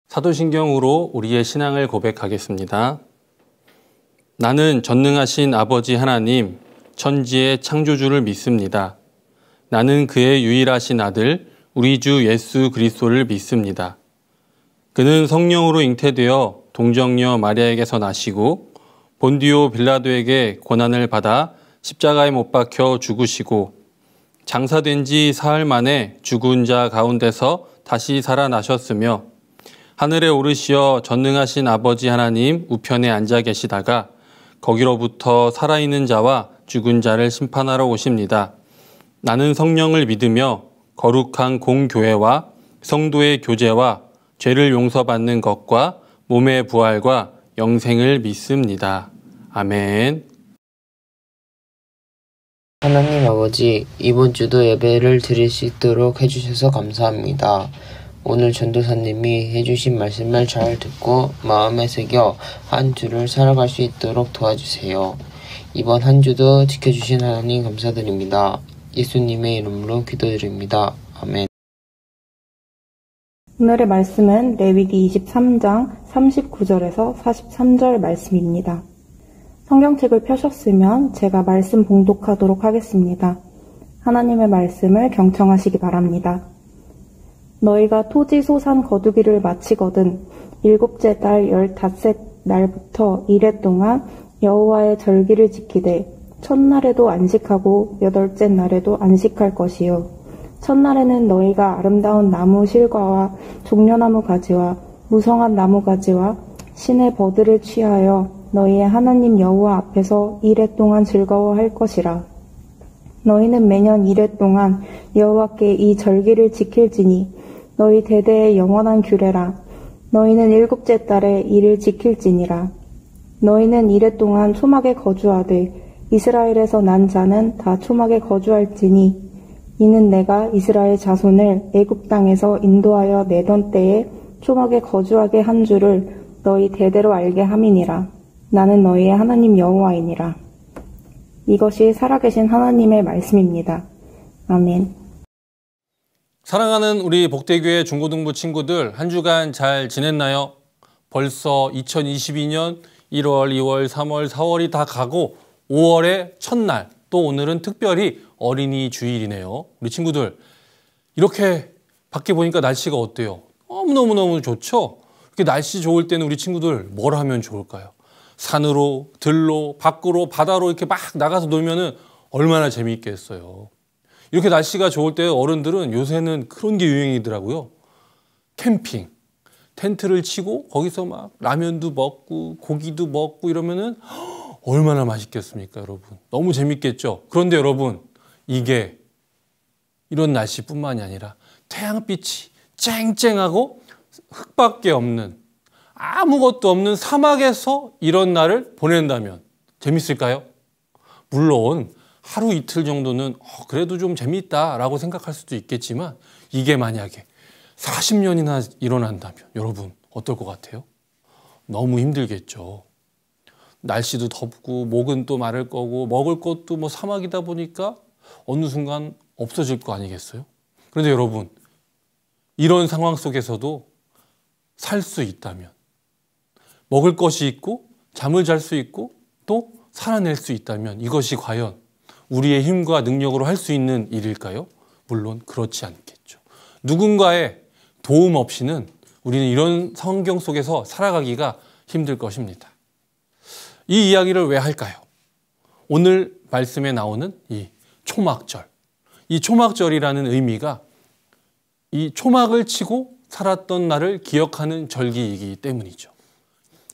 사도신경으로 우리의 신앙을 고백하겠습니다. 나는 전능하신 아버지 하나님, 천지의 창조주를 믿습니다. 나는 그의 유일하신 아들, 우리 주 예수 그리스도를 믿습니다. 그는 성령으로 잉태되어 동정녀 마리아에게서 나시고 본디오 빌라도에게 고난을 받아 십자가에 못 박혀 죽으시고 장사된 지 사흘 만에 죽은 자 가운데서 다시 살아나셨으며 하늘에 오르시어 전능하신 아버지 하나님 우편에 앉아 계시다가 거기로부터 살아있는 자와 죽은 자를 심판하러 오십니다. 나는 성령을 믿으며 거룩한 공교회와 성도의 교제와 죄를 용서받는 것과 몸의 부활과 영생을 믿습니다. 아멘. 하나님 아버지, 이번 주도 예배를 드릴 수 있도록 해주셔서 감사합니다. 오늘 전도사님이 해주신 말씀을 잘 듣고 마음에 새겨 한 주를 살아갈 수 있도록 도와주세요. 이번 한 주도 지켜주신 하나님 감사드립니다. 예수님의 이름으로 기도드립니다. 아멘. 오늘의 말씀은 레위기 23장 39절에서 43절 말씀입니다. 성경책을 펴셨으면 제가 말씀 봉독하도록 하겠습니다. 하나님의 말씀을 경청하시기 바랍니다. 너희가 토지 소산 거두기를 마치거든 일곱째 달 15날부터 이래 동안 여호와의 절기를 지키되 첫날에도 안식하고 여덟째 날에도 안식할 것이요. 첫날에는 너희가 아름다운 나무 실과와 종려나무 가지와 무성한 나무 가지와 신의 버드를 취하여 너희의 하나님 여호와 앞에서 이래 동안 즐거워할 것이라. 너희는 매년 이래 동안 여호와께 이 절기를 지킬지니 너희 대대의 영원한 규례라. 너희는 일곱째 달에 이를 지킬지니라. 너희는 이래 동안 초막에 거주하되 이스라엘에서 난 자는 다 초막에 거주할지니 이는 내가 이스라엘 자손을 애굽 땅에서 인도하여 내던 때에 초막에 거주하게 한 줄을 너희 대대로 알게 함이니라. 나는 너희의 하나님 여호와이니라. 이것이 살아계신 하나님의 말씀입니다. 아멘. 사랑하는 우리 복대교회 중고등부 친구들, 한 주간 잘 지냈나요? 벌써 2022년 1월, 2월, 3월, 4월이 다 가고 5월의 첫날, 또 오늘은 특별히 어린이 주일이네요. 우리 친구들, 이렇게 밖에 보니까 날씨가 어때요? 너무너무너무 좋죠? 이렇게 날씨 좋을 때는 우리 친구들 뭘 하면 좋을까요? 산으로, 들로, 밖으로, 바다로 이렇게 막 나가서 놀면은 얼마나 재미있겠어요. 이렇게 날씨가 좋을 때 어른들은 요새는 그런 게 유행이더라고요. 캠핑, 텐트를 치고 거기서 막 라면도 먹고 고기도 먹고 이러면은 얼마나 맛있겠습니까, 여러분? 너무 재밌겠죠? 그런데 여러분, 이게 이런 날씨뿐만이 아니라 태양빛이 쨍쨍하고 흙밖에 없는 아무것도 없는 사막에서 이런 날을 보낸다면 재밌을까요? 물론 하루 이틀 정도는 그래도 좀 재미있다라고 생각할 수도 있겠지만 이게 만약에 40년이나 일어난다면 여러분 어떨 것 같아요? 너무 힘들겠죠. 날씨도 덥고 목은 또 마를 거고 먹을 것도 뭐 사막이다 보니까 어느 순간 없어질 거 아니겠어요? 그런데 여러분, 이런 상황 속에서도 살 수 있다면, 먹을 것이 있고 잠을 잘 수 있고 또 살아낼 수 있다면 이것이 과연 우리의 힘과 능력으로 할 수 있는 일일까요? 물론 그렇지 않겠죠. 누군가의 도움 없이는 우리는 이런 환경 속에서 살아가기가 힘들 것입니다. 이 이야기를 왜 할까요? 오늘 말씀에 나오는 이 초막절. 이 초막절이라는 의미가 이 초막을 치고 살았던 날을 기억하는 절기이기 때문이죠.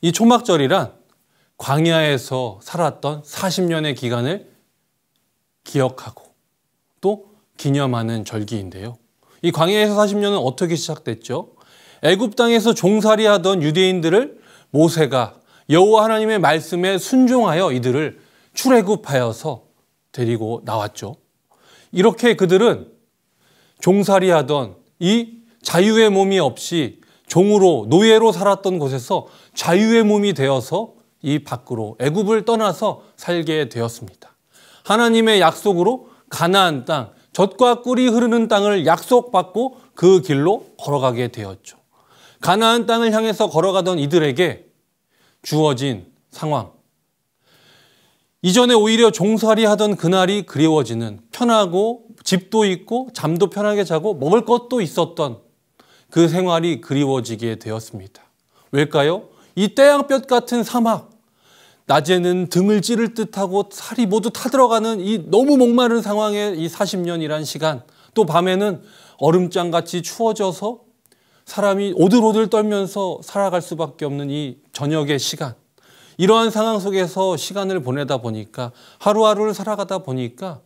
이 초막절이란 광야에서 살았던 40년의 기간을 기억하고 또 기념하는 절기인데요. 이 광야에서 40년은 어떻게 시작됐죠? 애굽 땅에서 종살이하던 유대인들을 모세가 여호와 하나님의 말씀에 순종하여 이들을 출애굽하여서 데리고 나왔죠. 이렇게 그들은 종살이하던 이 자유의 몸이 없이 종으로 노예로 살았던 곳에서 자유의 몸이 되어서 이 밖으로 애굽을 떠나서 살게 되었습니다. 하나님의 약속으로 가나안 땅, 젖과 꿀이 흐르는 땅을 약속받고 그 길로 걸어가게 되었죠. 가나안 땅을 향해서 걸어가던 이들에게 주어진 상황. 이전에 오히려 종살이 하던 그날이 그리워지는, 편하고 집도 있고 잠도 편하게 자고 먹을 것도 있었던 그 생활이 그리워지게 되었습니다. 왜일까요? 이 태양볕 같은 사막, 낮에는 등을 찌를 듯하고 살이 모두 타들어가는 이 너무 목마른 상황의 이 40년이란 시간, 또 밤에는 얼음장같이 추워져서 사람이 오들오들 떨면서 살아갈 수밖에 없는 이 저녁의 시간, 이러한 상황 속에서 시간을 보내다 보니까, 하루하루를 살아가다 보니까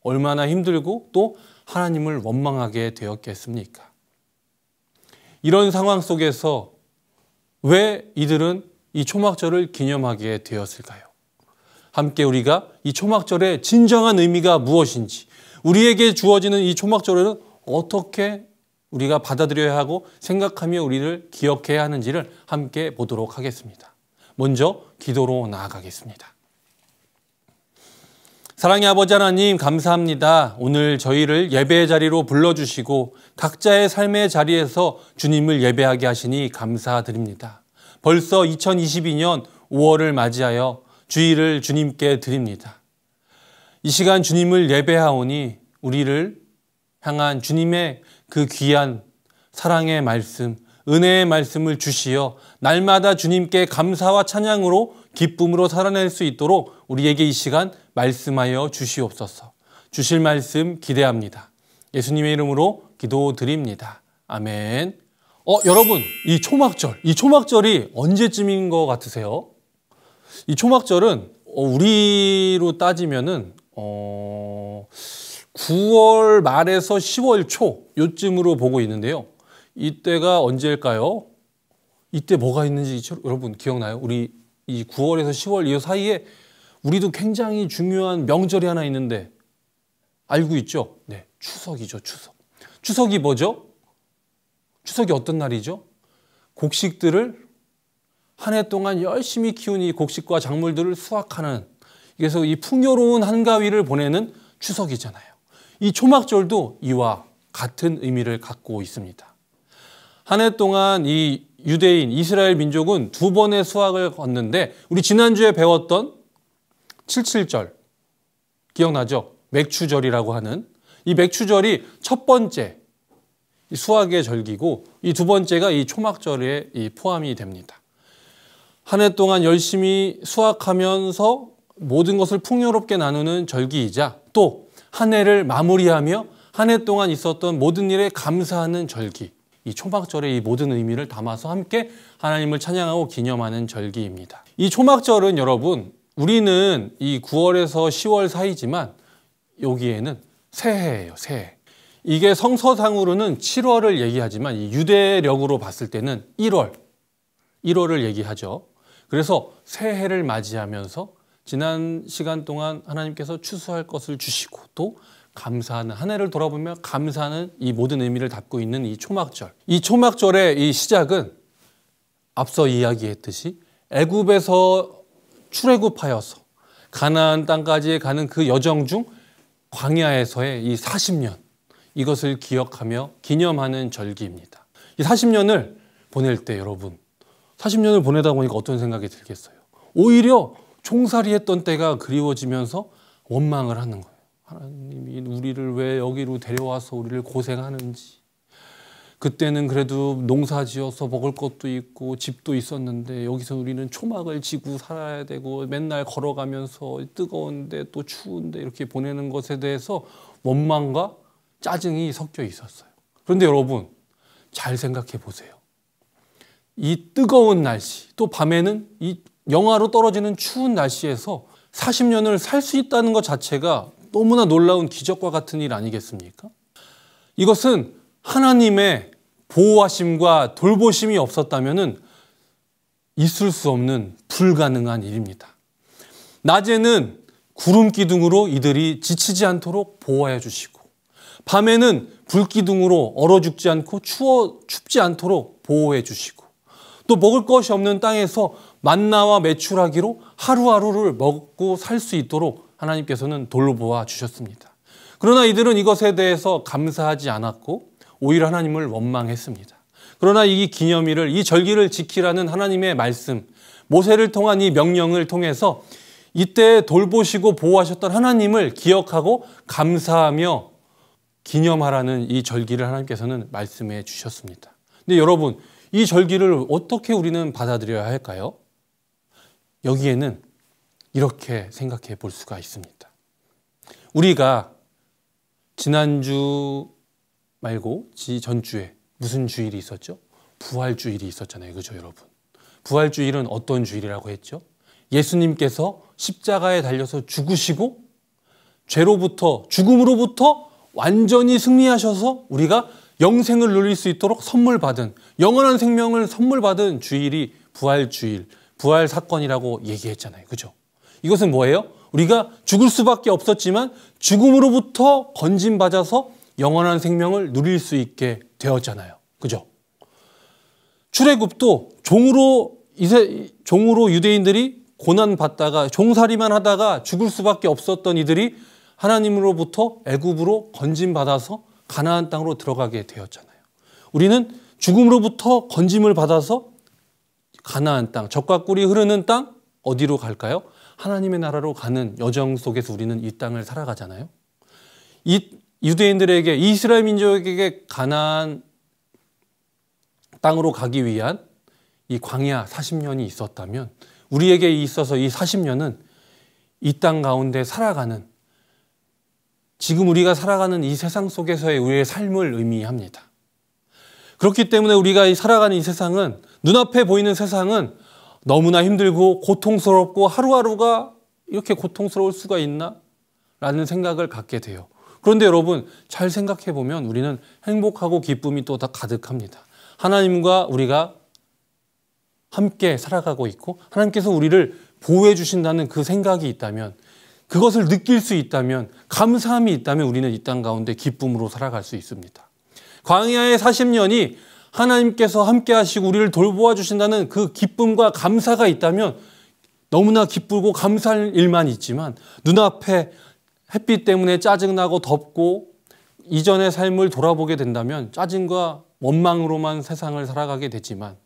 얼마나 힘들고 또 하나님을 원망하게 되었겠습니까? 이런 상황 속에서 왜 이들은 이 초막절을 기념하게 되었을까요? 함께 우리가 이 초막절의 진정한 의미가 무엇인지, 우리에게 주어지는 이 초막절을 어떻게 우리가 받아들여야 하고 생각하며 우리를 기억해야 하는지를 함께 보도록 하겠습니다. 먼저 기도로 나아가겠습니다. 사랑의 아버지 하나님, 감사합니다. 오늘 저희를 예배의 자리로 불러주시고 각자의 삶의 자리에서 주님을 예배하게 하시니 감사드립니다. 벌써 2022년 5월을 맞이하여 주일을 주님께 드립니다. 이 시간 주님을 예배하오니 우리를 향한 주님의 그 귀한 사랑의 말씀, 은혜의 말씀을 주시어 날마다 주님께 감사와 찬양으로 기쁨으로 살아낼 수 있도록 우리에게 이 시간 말씀하여 주시옵소서. 주실 말씀 기대합니다. 예수님의 이름으로 기도드립니다. 아멘. 여러분, 이 초막절이 언제쯤인 것 같으세요? 이 초막절은 우리로 따지면은 9월 말에서 10월 초 요쯤으로 보고 있는데요. 이때가 언제일까요? 이때 뭐가 있는지 여러분 기억나요? 우리 이 9월에서 10월 이 사이에 우리도 굉장히 중요한 명절이 하나 있는데 알고 있죠? 네, 추석이죠, 추석. 추석이 뭐죠? 추석이 어떤 날이죠? 곡식들을 한 해 동안 열심히 키운 이 곡식과 작물들을 수확하는, 그래서 이 풍요로운 한가위를 보내는 추석이잖아요. 이 초막절도 이와 같은 의미를 갖고 있습니다. 한 해 동안 이 유대인, 이스라엘 민족은 2번의 수확을 거는데 우리 지난주에 배웠던 77절 기억나죠? 맥추절이라고 하는 이 맥추절이 첫 번째 수확의 절기고 이 두 번째가 이 초막절에 포함이 됩니다. 한 해 동안 열심히 수확하면서 모든 것을 풍요롭게 나누는 절기이자 또 한 해를 마무리하며 한 해 동안 있었던 모든 일에 감사하는 절기, 이 초막절의 이 모든 의미를 담아서 함께 하나님을 찬양하고 기념하는 절기입니다. 이 초막절은 여러분, 우리는 이 9월에서 10월 사이지만 여기에는 새해예요, 새해. 이게 성서상으로는 7월을 얘기하지만 이 유대력으로 봤을 때는 1월을 얘기하죠. 그래서 새해를 맞이하면서 지난 시간 동안 하나님께서 추수할 것을 주시고 또 감사하는, 한 해를 돌아보며 감사하는 이 모든 의미를 담고 있는 이 초막절. 이 초막절의 이 시작은 앞서 이야기했듯이 애굽에서 출애굽하여서 가나안 땅까지 가는 그 여정 중 광야에서의 이 40년, 이것을 기억하며 기념하는 절기입니다. 이 40년을 보낼 때 여러분, 40년을 보내다 보니까 어떤 생각이 들겠어요? 오히려 종살이 했던 때가 그리워지면서 원망을 하는 거예요. 하나님이 우리를 왜 여기로 데려와서 우리를 고생하는지. 그때는 그래도 농사 지어서 먹을 것도 있고 집도 있었는데 여기서 우리는 초막을 지고 살아야 되고 맨날 걸어가면서 뜨거운데 또 추운데 이렇게 보내는 것에 대해서 원망과 짜증이 섞여 있었어요. 그런데 여러분, 잘 생각해 보세요. 이 뜨거운 날씨, 또 밤에는 이 영하로 떨어지는 추운 날씨에서 40년을 살 수 있다는 것 자체가 너무나 놀라운 기적과 같은 일 아니겠습니까? 이것은 하나님의 보호하심과 돌보심이 없었다면 있을 수 없는 불가능한 일입니다. 낮에는 구름 기둥으로 이들이 지치지 않도록 보호해 주시고, 밤에는 불 기둥으로 얼어 죽지 않고 춥지 않도록 보호해 주시고, 또 먹을 것이 없는 땅에서 만나와 메추라기로 하루하루를 먹고 살 수 있도록 하나님께서는 돌보아 주셨습니다. 그러나 이들은 이것에 대해서 감사하지 않았고 오히려 하나님을 원망했습니다. 그러나 이 기념일을, 이 절기를 지키라는 하나님의 말씀, 모세를 통한 이 명령을 통해서 이때 돌보시고 보호하셨던 하나님을 기억하고 감사하며 기념하라는 이 절기를 하나님께서는 말씀해 주셨습니다. 근데 여러분, 이 절기를 어떻게 우리는 받아들여야 할까요? 여기에는 이렇게 생각해 볼 수가 있습니다. 우리가 지난주 말고 전주에 무슨 주일이 있었죠? 부활주일이 있었잖아요. 그죠, 여러분? 부활주일은 어떤 주일이라고 했죠? 예수님께서 십자가에 달려서 죽으시고 죄로부터, 죽음으로부터 완전히 승리하셔서 우리가 영생을 누릴 수 있도록 선물 받은, 영원한 생명을 선물 받은 주일이 부활주일, 부활 사건이라고 얘기했잖아요. 그죠? 이것은 뭐예요? 우리가 죽을 수밖에 없었지만 죽음으로부터 건짐받아서 영원한 생명을 누릴 수 있게 되었잖아요. 그죠? 출애굽도 종으로 유대인들이 고난받다가 종살이만 하다가 죽을 수밖에 없었던 이들이 하나님으로부터 애굽으로 건짐받아서 가나안 땅으로 들어가게 되었잖아요. 우리는 죽음으로부터 건짐을 받아서 가나안 땅, 젖과 꿀이 흐르는 땅, 어디로 갈까요? 하나님의 나라로 가는 여정 속에서 우리는 이 땅을 살아가잖아요. 이 유대인들에게, 이스라엘 민족에게 가나안 땅으로 가기 위한 이 광야 40년이 있었다면 우리에게 있어서 이 40년은 이 땅 가운데 살아가는, 지금 우리가 살아가는 이 세상 속에서의 우리의 삶을 의미합니다. 그렇기 때문에 우리가 살아가는 이 세상은, 눈앞에 보이는 세상은 너무나 힘들고 고통스럽고 하루하루가 이렇게 고통스러울 수가 있나? 라는 생각을 갖게 돼요. 그런데 여러분, 잘 생각해 보면 우리는 행복하고 기쁨이 또 다 가득합니다. 하나님과 우리가 함께 살아가고 있고 하나님께서 우리를 보호해 주신다는 그 생각이 있다면, 그것을 느낄 수 있다면, 감사함이 있다면 우리는 이 땅 가운데 기쁨으로 살아갈 수 있습니다. 광야의 40년이 하나님께서 함께 하시고 우리를 돌보아 주신다는 그 기쁨과 감사가 있다면 너무나 기쁘고 감사할 일만 있지만, 눈앞에 햇빛 때문에 짜증나고 덥고 이전의 삶을 돌아보게 된다면 짜증과 원망으로만 세상을 살아가게 되지만,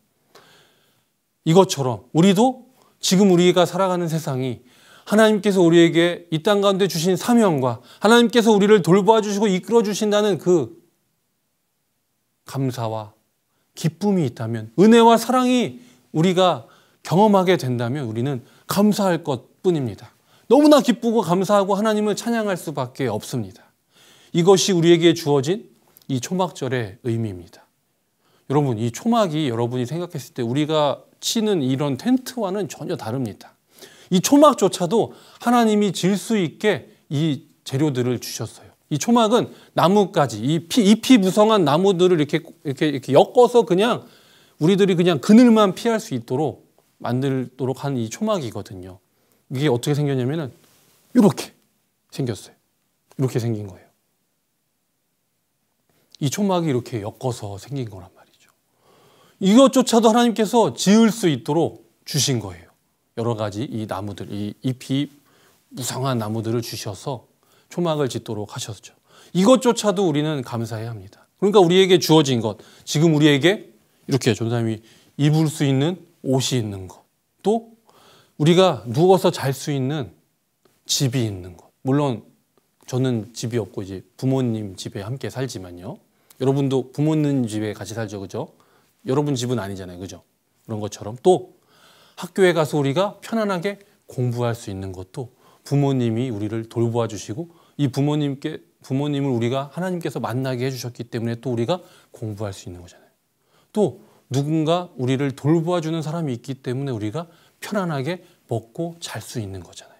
이것처럼 우리도 지금 우리가 살아가는 세상이 하나님께서 우리에게 이 땅 가운데 주신 사명과 하나님께서 우리를 돌보아 주시고 이끌어 주신다는 그 감사와 기쁨이 있다면, 은혜와 사랑이 우리가 경험하게 된다면 우리는 감사할 것뿐입니다. 너무나 기쁘고 감사하고 하나님을 찬양할 수밖에 없습니다. 이것이 우리에게 주어진 이 초막절의 의미입니다. 여러분, 이 초막이 여러분이 생각했을 때 우리가 치는 이런 텐트와는 전혀 다릅니다. 이 초막조차도 하나님이 질 수 있게 이 재료들을 주셨어요. 이 초막은 나뭇가지, 잎이 무성한 나무들을 이렇게 엮어서 그냥 우리들이 그냥 그늘만 피할 수 있도록 만들도록 한 이 초막이거든요. 이게 어떻게 생겼냐면은 이렇게 생겼어요. 이렇게 생긴 거예요. 이 초막이 이렇게 엮어서 생긴 거란 말이죠. 이것조차도 하나님께서 지을 수 있도록 주신 거예요. 여러 가지 이 나무들, 이 잎이 무성한 나무들을 주셔서 초막을 짓도록 하셨죠. 이것조차도 우리는 감사해야 합니다. 그러니까 우리에게 주어진 것, 지금 우리에게 이렇게 전사님이 입을 수 있는 옷이 있는 것, 또 우리가 누워서 잘 수 있는 집이 있는 것. 물론 저는 집이 없고 이제 부모님 집에 함께 살지만요. 여러분도 부모님 집에 같이 살죠, 그죠? 여러분 집은 아니잖아요, 그죠? 그런 것처럼 또 학교에 가서 우리가 편안하게 공부할 수 있는 것도 부모님이 우리를 돌보아 주시고, 이 부모님을 우리가 하나님께서 만나게 해주셨기 때문에 또 우리가 공부할 수 있는 거잖아요. 또 누군가 우리를 돌보아 주는 사람이 있기 때문에 우리가 편안하게 먹고 잘 수 있는 거잖아요.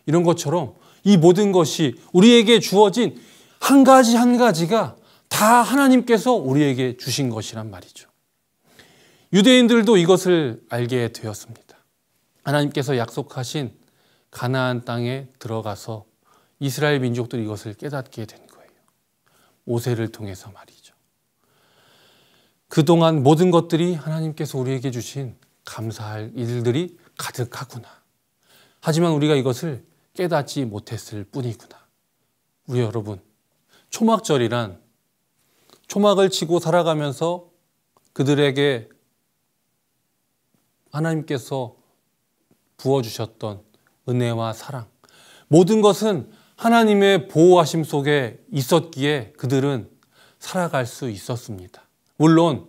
이런 것처럼 이 모든 것이 우리에게 주어진 한 가지 한 가지가 다 하나님께서 우리에게 주신 것이란 말이죠. 유대인들도 이것을 알게 되었습니다. 하나님께서 약속하신 가나안 땅에 들어가서 이스라엘 민족들이 이것을 깨닫게 된 거예요. 모세를 통해서 말이죠. 그동안 모든 것들이 하나님께서 우리에게 주신 감사할 일들이 가득하구나. 하지만 우리가 이것을 깨닫지 못했을 뿐이구나. 우리 여러분, 초막절이란 초막을 치고 살아가면서 그들에게 하나님께서 부어주셨던 은혜와 사랑, 모든 것은 하나님의 보호하심 속에 있었기에 그들은 살아갈 수 있었습니다. 물론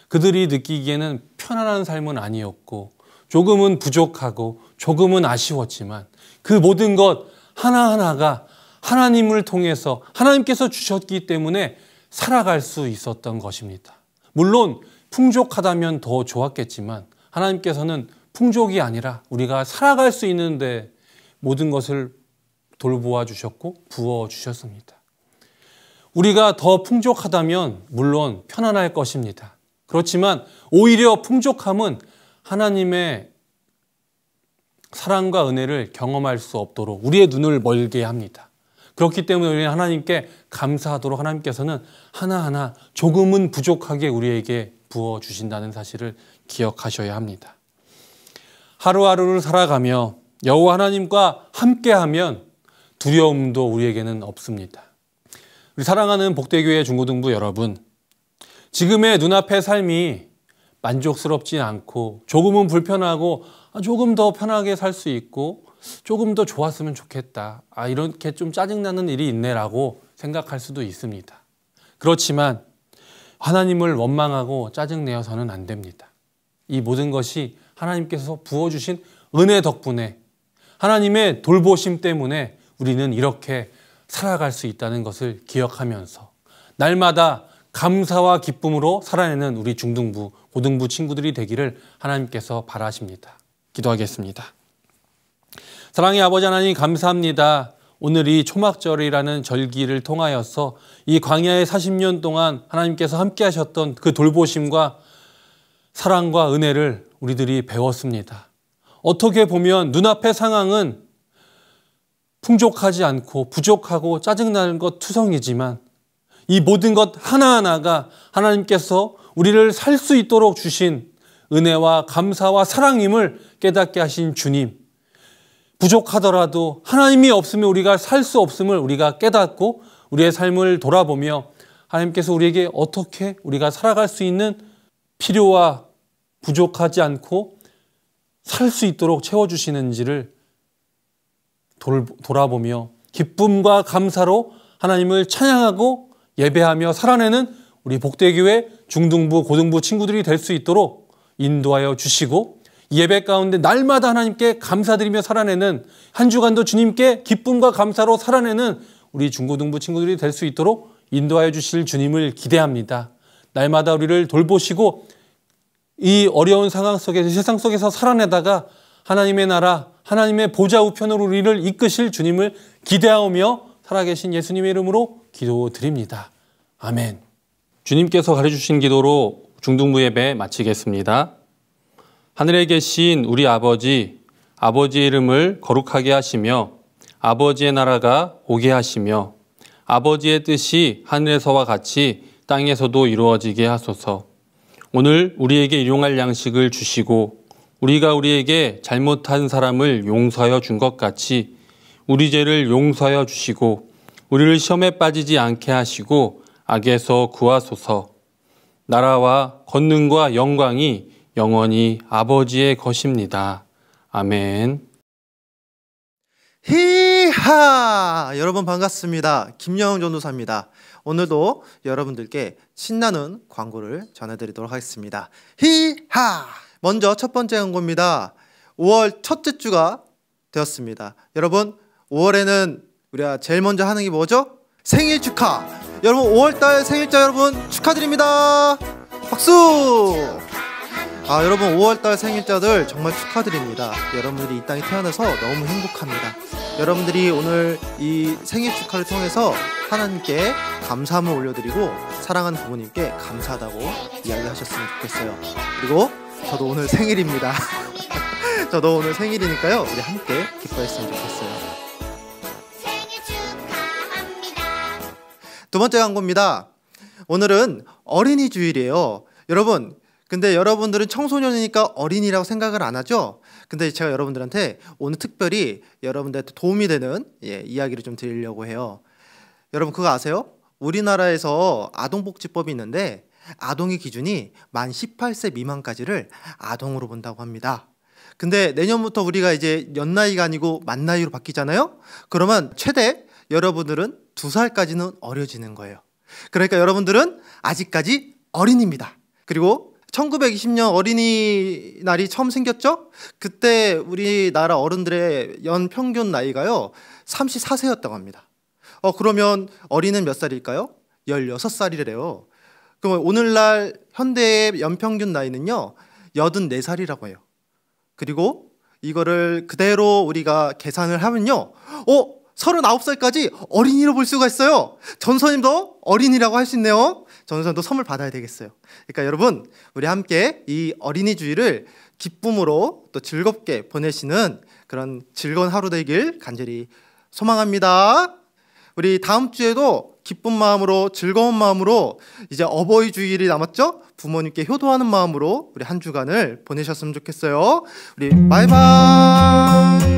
그들이 느끼기에는 편안한 삶은 아니었고 조금은 부족하고 조금은 아쉬웠지만 그 모든 것 하나하나가 하나님을 통해서 하나님께서 주셨기 때문에 살아갈 수 있었던 것입니다. 물론 풍족하다면 더 좋았겠지만 하나님께서는 풍족이 아니라 우리가 살아갈 수 있는데 모든 것을 돌보아 주셨고 부어 주셨습니다. 우리가 더 풍족하다면 물론 편안할 것입니다. 그렇지만 오히려 풍족함은 하나님의 사랑과 은혜를 경험할 수 없도록 우리의 눈을 멀게 합니다. 그렇기 때문에 우리는 하나님께 감사하도록 하나님께서는 하나하나 조금은 부족하게 우리에게 부어주신다는 사실을 기억하셔야 합니다. 하루하루를 살아가며 여호와 하나님과 함께하면 두려움도 우리에게는 없습니다. 우리 사랑하는 복대교회 중고등부 여러분, 지금의 눈앞의 삶이 만족스럽지 않고 조금은 불편하고 조금 더 편하게 살 수 있고 조금 더 좋았으면 좋겠다. 이렇게 좀 짜증나는 일이 있네라고 생각할 수도 있습니다. 그렇지만 하나님을 원망하고 짜증내어서는 안 됩니다. 이 모든 것이 하나님께서 부어주신 은혜 덕분에 하나님의 돌보심 때문에 우리는 이렇게 살아갈 수 있다는 것을 기억하면서 날마다 감사와 기쁨으로 살아내는 우리 중등부, 고등부 친구들이 되기를 하나님께서 바라십니다. 기도하겠습니다. 사랑의 아버지 하나님 감사합니다. 오늘 이 초막절이라는 절기를 통하여서 이 광야의 40년 동안 하나님께서 함께 하셨던 그 돌보심과 사랑과 은혜를 우리들이 배웠습니다. 어떻게 보면 눈앞의 상황은 풍족하지 않고 부족하고 짜증나는 것 투성이지만 이 모든 것 하나하나가 하나님께서 우리를 살 수 있도록 주신 은혜와 감사와 사랑임을 깨닫게 하신 주님, 부족하더라도 하나님이 없으면 우리가 살 수 없음을 우리가 깨닫고 우리의 삶을 돌아보며 하나님께서 우리에게 어떻게 우리가 살아갈 수 있는 필요와 부족하지 않고 살 수 있도록 채워주시는지를 돌아보며 기쁨과 감사로 하나님을 찬양하고 예배하며 살아내는 우리 복대교회 중등부, 고등부 친구들이 될 수 있도록 인도하여 주시고 예배 가운데 날마다 하나님께 감사드리며 살아내는 한 주간도 주님께 기쁨과 감사로 살아내는 우리 중고등부 친구들이 될 수 있도록 인도하여 주실 주님을 기대합니다. 날마다 우리를 돌보시고 이 어려운 상황 속에서 세상 속에서 살아내다가 하나님의 나라, 하나님의 보좌 우편으로 우리를 이끄실 주님을 기대하며 살아계신 예수님의 이름으로 기도드립니다. 아멘. 주님께서 가르쳐주신 기도로 중등부 예배 마치겠습니다. 하늘에 계신 우리 아버지, 아버지의 이름을 거룩하게 하시며 아버지의 나라가 오게 하시며 아버지의 뜻이 하늘에서와 같이 땅에서도 이루어지게 하소서. 오늘 우리에게 일용할 양식을 주시고 우리가 우리에게 잘못한 사람을 용서하여 준 것 같이 우리 죄를 용서하여 주시고 우리를 시험에 빠지지 않게 하시고 악에서 구하소서. 나라와 권능과 영광이 영원히 아버지의 것입니다. 아멘. 히하! 여러분 반갑습니다. 김영웅 전도사입니다. 오늘도 여러분들께 신나는 광고를 전해드리도록 하겠습니다. 히하! 먼저 첫 번째 광고입니다. 5월 첫째 주가 되었습니다. 여러분 5월에는 우리가 제일 먼저 하는 게 뭐죠? 생일 축하! 여러분 5월달 생일자 여러분 축하드립니다. 박수! 여러분 5월달 생일자들 정말 축하드립니다. 여러분들이 이 땅에 태어나서 너무 행복합니다. 여러분들이 오늘 이 생일 축하를 통해서 하나님께 감사함을 올려드리고 사랑하는 부모님께 감사하다고 이야기하셨으면 좋겠어요. 그리고 저도 오늘 생일입니다. 저도 오늘 생일이니까요. 우리 함께 기뻐했으면 좋겠어요. 두 번째 광고입니다. 오늘은 어린이 주일이에요. 여러분 근데 여러분들은 청소년이니까 어린이라고 생각을 안 하죠? 근데 제가 여러분들한테 오늘 특별히 여러분들한테 도움이 되는 이야기를 좀 드리려고 해요. 여러분 그거 아세요? 우리나라에서 아동복지법이 있는데 아동의 기준이 만 18세 미만까지를 아동으로 본다고 합니다. 근데 내년부터 우리가 이제 연나이가 아니고 만나이로 바뀌잖아요. 그러면 최대 여러분들은 2살까지는 어려지는 거예요. 그러니까 여러분들은 아직까지 어린이입니다. 그리고 1920년 어린이날이 처음 생겼죠? 그때 우리나라 어른들의 연평균 나이가요 34세였다고 합니다. 그러면 어린이는 몇 살일까요? 16살이래요. 그럼 오늘날 현대의 연평균 나이는요 84살이라고 해요. 그리고 이거를 그대로 우리가 계산을 하면요 39살까지 어린이로 볼 수가 있어요. 전도사님도 어린이라고 할 수 있네요. 전도사님도 선물 받아야 되겠어요. 그러니까 여러분 우리 함께 이 어린이 주일을 기쁨으로 또 즐겁게 보내시는 그런 즐거운 하루 되길 간절히 소망합니다. 우리 다음 주에도 기쁜 마음으로 즐거운 마음으로 이제 어버이 주일이 남았죠? 부모님께 효도하는 마음으로 우리 한 주간을 보내셨으면 좋겠어요. 우리 바이바이.